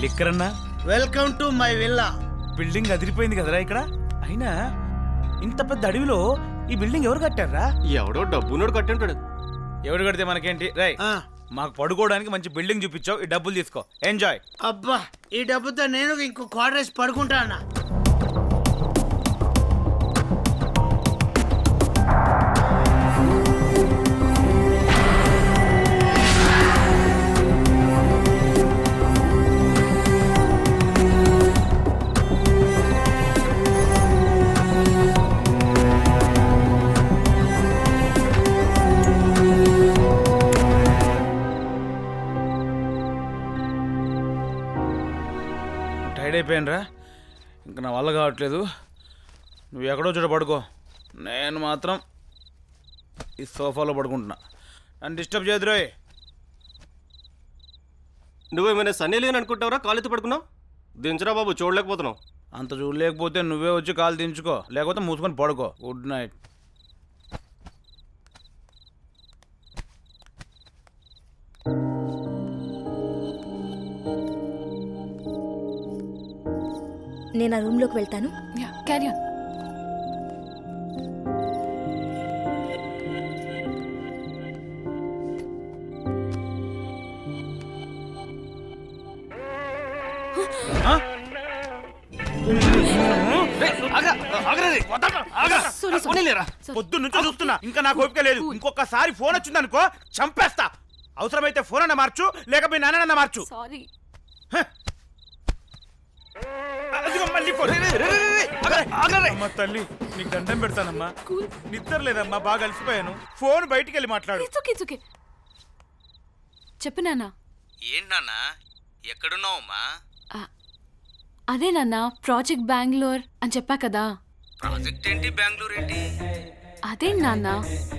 Liquor అన్నా. Welcome to my villa. Building అదిరిపోయింది కదరా ఇక్కడ. అయినా ఇంత పెద్ద అడవిలో ఈ బిల్డింగ్ ఎవరు కట్టారా? ఎవడో డబ్బునోడు కట్టింటాడు. ఎవడు కడితే మనకేంటి? రై మాకు పడుకోవడానికి మంచి బిల్డింగ్ చూపించావు, ఈ డబ్బులు తీసుకో, ఎంజాయ్. అబ్బా, ఈ డబ్బుతో నేను ఇంకో క్వార్టర్స్ పడుకుంటా అన్న. టైడ్ అయిపోయానురా, ఇంకా నా వల్ల కావట్లేదు. నువ్వు ఎక్కడో చోట పడుకో, నేను మాత్రం ఈ సోఫాలో పడుకుంటున్నా. నన్ను డిస్టర్బ్ చేయదురోయ్. నువ్వేమైనా సన్నీ లేని అనుకుంటావురా? కాలుతో పడుకున్నావు. దించరా బాబు, చూడలేకపోతున్నావు. అంత చూడలేకపోతే నువ్వే వచ్చి కాలు దించుకో, లేకపోతే మూసుకొని పడుకో. Good night. నేను ఆ రూమ్లోకి వెళ్తాను. Carry on. పొద్దు నుంచి చూస్తున్నా, ఇంకా నాకు ఓపిక లేదు. ఇంకొకసారి ఫోన్ వచ్చింది అనుకో, చంపేస్తా. అవసరమైతే ఫోన్ అన్న మార్చు, లేక మీ నాన్న మార్చు. సారీ. అమ్మ తల్లి, నీకు దండం పెడతానమ్మా. నిద్ర లేదమ్మా, బాగా అలసిపోయాను. ఫోన్ బయటికి వెళ్ళి మాట్లాడు. చెప్పు నాన్న. ఏంటి నాన్న, ఎక్కడున్నావమ్మా? అదే నాన్న, ప్రాజెక్ట్ బెంగళూరు అని చెప్పా కదా. ప్రాజెక్ట్ ఏంటి, బెంగళూరు ఏంటి? అదే నాన్న,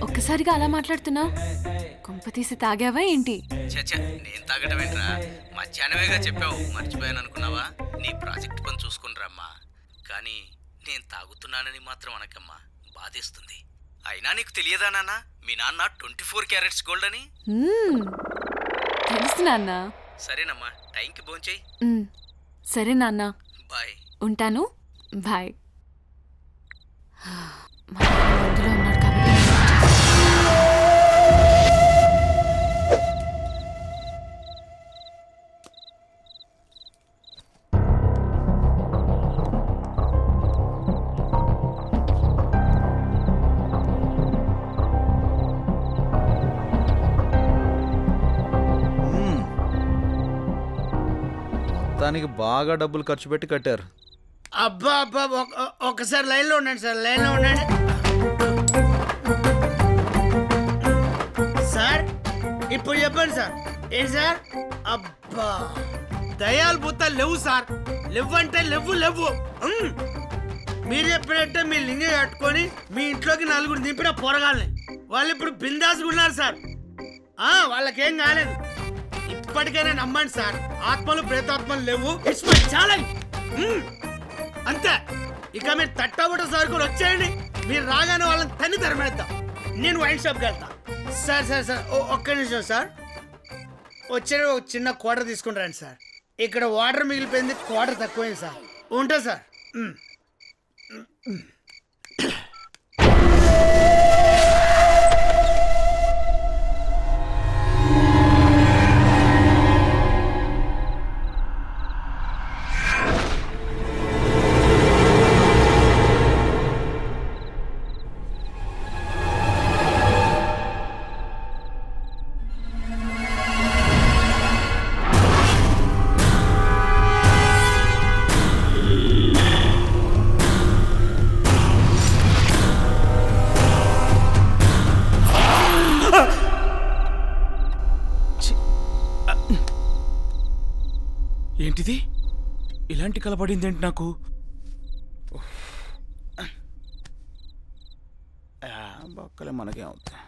ఒక్కసారిగా అలా మాట్లాడుతున్నావు. కొంప తీసి తాగావా ఏంటి? చచ్చా, నేను తాగటం ఏంట్రా? మధ్యాహ్నమేగా చెప్పావు, మర్చిపోయాను అనుకున్నావా? నీ ప్రాజెక్ట్ పని చూసుకునిరమ్మా. కానీ నేను తాగుతున్నానని మాత్రం అనకమ్మా, బాధేస్తుంది. అయినా నీకు తెలియదా నాన్న, మీ నాన్న 24 క్యారెట్స్ గోల్డ్ అని? తెలుసు నాన్న. సరేనమ్మా, టైంకి భోంచేయి. సరే నాన్న, బాయ్. ఉంటాను. బాయ్. అందులో ఉన్నాడు కాబట్టి దానికి బాగా డబ్బులు ఖర్చు పెట్టి కట్టారు. అబ్బా అబ్బా, ఒక్కసారి లైన్లో ఉండండి సార్, లైన్లో ఉండండి సార్. ఇప్పుడు చెప్పండి సార్. ఏంటి సార్? అబ్బా, దయాలు భూతాలు లేవు సార్. లేవంటే లేవు. మీరు చెప్పినట్టే మీ లింగ కట్టుకొని మీ ఇంట్లోకి 4 దింపిన పోరగాళ్ళని వాళ్ళు ఇప్పుడు బిందాసుగా ఉన్నారు సార్. వాళ్ళకేం కాలేదు. ఇప్పటికైనా నమ్మండి సార్, ఆత్మలు ప్రేతాత్మలు లేవు. It's my challenge. అంతే. ఇక మీరు తట్టబుట్ట సరుకులు వచ్చేయండి, మీరు రాగానే వాళ్ళని తన్ని తరిమేద్దాం. నేను వైన్ షాప్కి వెళ్తా. సార్ ఒక్క నిమిషం సార్. వచ్చే ఒక చిన్న క్వార్టర్ తీసుకుంటారండి సార్. ఇక్కడ వాటర్ మిగిలిపోయింది, క్వార్టర్ తక్కువైంది సార్. ఉంటా సార్. ఏంటిది, ఇలాంటి కలపడింది ఏంటి నాకు? బొక్కలే మనకేమవుతుంది.